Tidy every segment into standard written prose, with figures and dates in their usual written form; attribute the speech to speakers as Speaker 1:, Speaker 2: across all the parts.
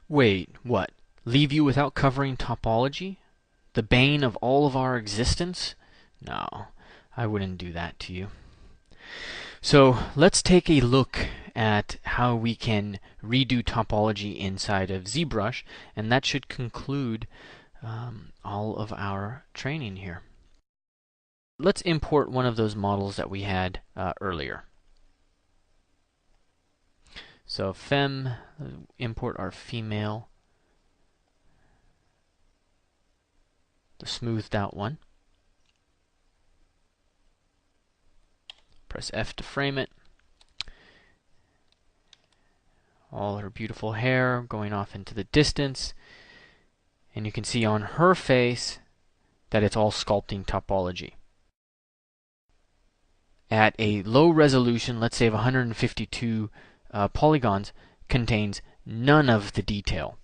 Speaker 1: Wait, what? Leave you without covering topology? The bane of all of our existence? No, I wouldn't do that to you. So let's take a look at how we can redo topology inside of ZBrush, and that should conclude all of our training here. Let's import one of those models that we had earlier. So fem, import our female, the smoothed out one. Press F to frame it. All her beautiful hair going off into the distance. And you can see on her face that it's all sculpting topology. At a low resolution, let's say of 152 polygons, contains none of the detail.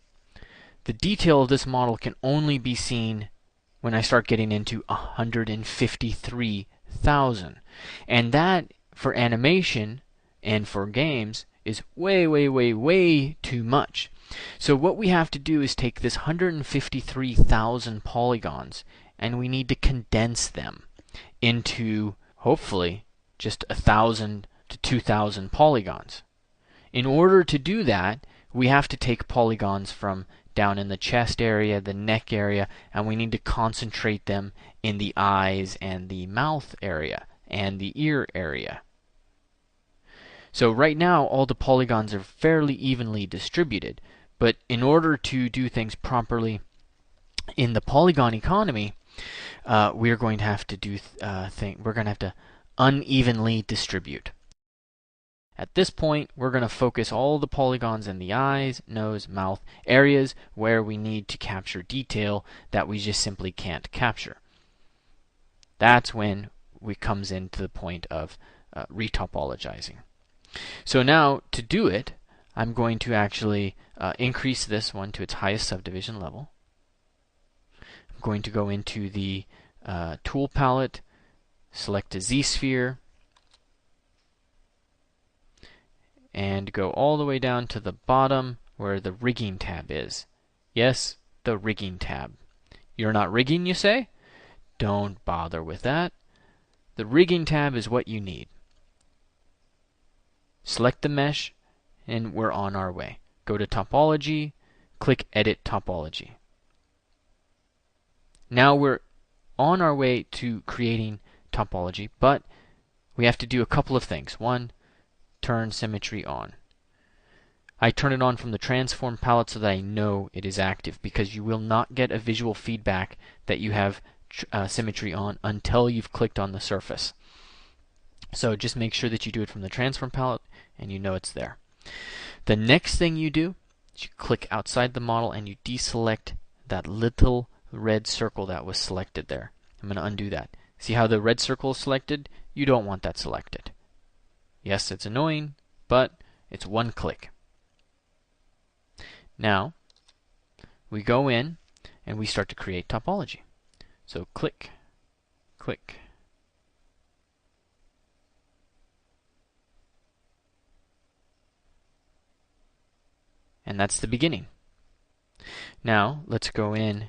Speaker 1: The detail of this model can only be seen when I start getting into 153,000. And that, for animation and for games, is way, way, way, way too much. So what we have to do is take this 153,000 polygons and we need to condense them into, hopefully, just 1,000 to 2,000 polygons. In order to do that, we have to take polygons from down in the chest area, the neck area, and we need to concentrate them in the eyes and the mouth area and the ear area. So right now, all the polygons are fairly evenly distributed, but in order to do things properly in the polygon economy, we're going to have to do we're going to have to unevenly distribute. At this point, we're going to focus all the polygons in the eyes, nose, mouth areas where we need to capture detail that we just simply can't capture. That's when we comes into the point of retopologizing. So now, to do it, I'm going to actually increase this one to its highest subdivision level. I'm going to go into the tool palette, select a Z-sphere, and go all the way down to the bottom where the rigging tab is. Yes, the rigging tab. You're not rigging, you say? Don't bother with that. The rigging tab is what you need. Select the mesh, and we're on our way. Go to Topology, click Edit Topology. Now we're on our way to creating topology, but we have to do a couple of things. One, turn symmetry on. I turn it on from the transform palette so that I know it is active, because you will not get a visual feedback that you have symmetry on until you've clicked on the surface. So just make sure that you do it from the transform palette and you know it's there. The next thing you do is you click outside the model and you deselect that little red circle that was selected there. I'm going to undo that. See how the red circle is selected? You don't want that selected. Yes, it's annoying, but it's one click. Now, we go in and we start to create topology. So click, click. And that's the beginning. Now, let's go in,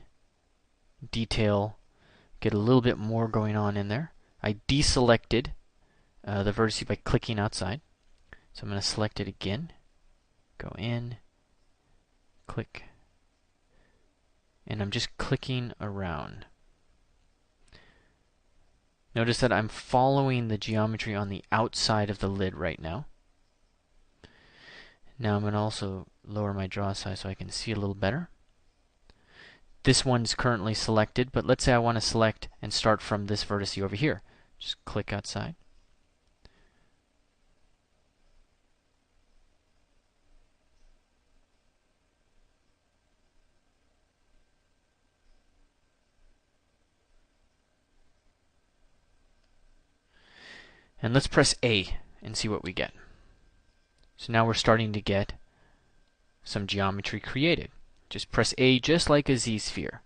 Speaker 1: detail, get a little bit more going on in there. I deselected the vertice by clicking outside. So I'm going to select it again, go in, click, and I'm just clicking around. Notice that I'm following the geometry on the outside of the lid right now. Now I'm going to also lower my draw size so I can see a little better. This one's currently selected, but let's say I want to select and start from this vertex over here. Just click outside. And let's press A and see what we get. So now we're starting to get some geometry created. Just press A just like a Z-sphere.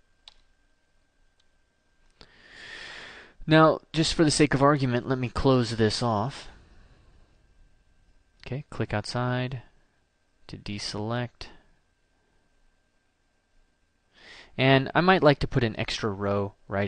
Speaker 1: Now, just for the sake of argument, let me close this off. Okay, click outside to deselect. And I might like to put an extra row right